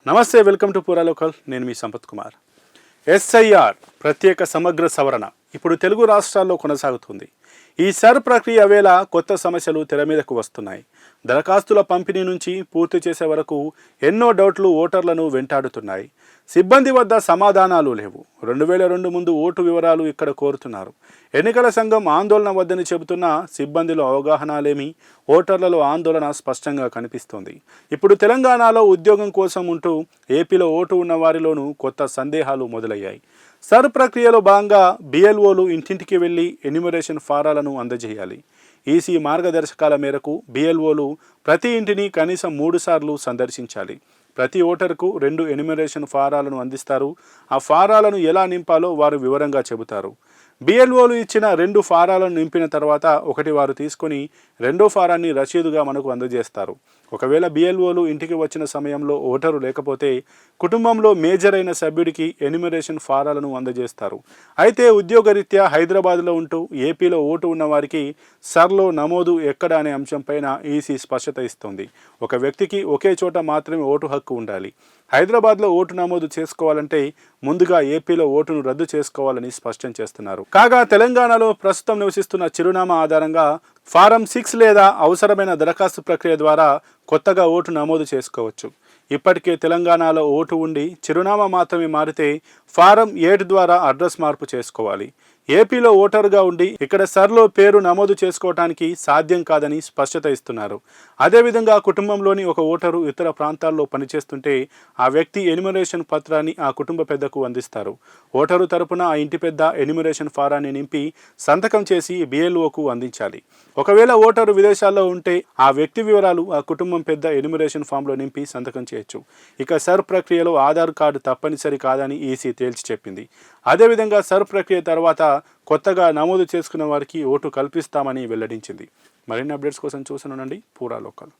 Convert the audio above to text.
నమస్తే, welcome to పూరా local. నేను మీ సంపత్ కుమార్. ఎస్ఐఆర్ ప్రత్యేక సమగ్ర సవరణ ఇప్పుడు తెలుగు రాష్ట్రాల్లో కొనసాగుతుంది. ఈ సర్ ప్రక్రియ వేళ కొత్త సమస్యలు తెర మీదకు వస్తున్నాయి. దరఖాస్తుల పంపిణీ నుంచి పూర్తి చేసే వరకు ఎన్నో డౌట్లు ఓటర్లను వెంటాడుతున్నాయి. సిబ్బంది వద్ద సమాధానాలు లేవు. 2002 ముందు ఓటు వివరాలు ఇక్కడ కోరుతున్నారు. ఎన్నికల సంఘం ఆందోళన వద్దని చెబుతున్నా సిబ్బందిలో అవగాహన లేమి, ఓటర్లలో ఆందోళన స్పష్టంగా కనిపిస్తోంది. ఇప్పుడు తెలంగాణలో ఉద్యోగం కోసం ఉంటూ ఏపీలో ఓటు ఉన్న వారిలోనూ కొత్త సందేహాలు మొదలయ్యాయి. సర్ ప్రక్రియలో భాగంగా బిఎల్ఓలు ఇంటింటికి వెళ్లి ఎన్యూమరేషన్ ఫారాలను అందజేయాలి. ఈసీ మార్గదర్శకాల మేరకు బిఎల్ఓలు ప్రతి ఇంటిని కనీసం 3 సార్లు సందర్శించాలి. ప్రతి ఓటరుకు 2 ఎన్యూమరేషన్ ఫారాలను అందిస్తారు. ఆ ఫారాలను ఎలా నింపాలో వారు వివరంగా చెబుతారు. బిఎల్ఓలు ఇచ్చిన 2 ఫారాలను నింపిన తర్వాత ఒకటి వారు తీసుకొని రెండో ఫారాన్ని రసీదుగా మనకు అందజేస్తారు. ఒకవేళ బిఎల్ఓలు ఇంటికి వచ్చిన సమయంలో ఓటరు లేకపోతే కుటుంబంలో మేజర్ అయిన సభ్యుడికి ఎన్యూమరేషన్ ఫారాలను అందజేస్తారు. అయితే ఉద్యోగరీత్యా హైదరాబాద్లో ఉంటూ ఏపీలో ఓటు ఉన్న వారికి సర్లో నమోదు ఎక్కడ అనే అంశంపైన ఈసీ స్పష్టత ఇస్తోంది. ఒక వ్యక్తికి ఒకే చోట మాత్రమే ఓటు హక్కు ఉండాలి. హైదరాబాద్లో ఓటు నమోదు చేసుకోవాలంటే ముందుగా ఏపీలో ఓటును రద్దు చేసుకోవాలని స్పష్టం చేస్తున్నారు. కాగా తెలంగాణలో ప్రస్తుతం నివసిస్తున్న చిరునామా ఆధారంగా ఫారం 6 లేదా అవసరమైన దరఖాస్తు ప్రక్రియ ద్వారా కొత్తగా ఓటు నమోదు చేసుకోవచ్చు. ఇప్పటికే తెలంగాణలో ఓటు ఉండి చిరునామా మాత్రమే మారితే ఫారం 7 ద్వారా అడ్రస్ మార్పు చేసుకోవాలి. ఏపీలో ఓటరుగా ఉండి ఇక్కడ సర్లో పేరు నమోదు చేసుకోవటానికి సాధ్యం కాదని స్పష్టత ఇస్తున్నారు. అదేవిధంగా కుటుంబంలోని ఒక ఓటరు ఇతర ప్రాంతాల్లో పనిచేస్తుంటే ఆ వ్యక్తి ఎన్యూమరేషన్ పత్రాన్ని ఆ కుటుంబ పెద్దకు అందిస్తారు. ఓటరు తరపున ఆ ఇంటి పెద్ద ఎన్యూమరేషన్ ఫారాన్ని నింపి సంతకం చేసి బిఎల్ఓకు అందించాలి. ఒకవేళ ఓటరు విదేశాల్లో ఉంటే ఆ వ్యక్తి వివరాలు ఆ కుటుంబం పెద్ద ఎన్యూమరేషన్ ఫామ్లో నింపి సంతకం చేయొచ్చు. ఇక సర్ ప్రక్రియలో ఆధార్ కార్డు తప్పనిసరి కాదని ఈసీ తేల్చి చెప్పింది. అదేవిధంగా సర్ ప్రక్రియ తర్వాత కొత్తగా నమోదు చేసుకున్న వారికి ఓటు కల్పిస్తామని వెల్లడించింది. మరిన్ని అప్డేట్స్ కోసం చూసి ఉండండి పూరా లోకల్.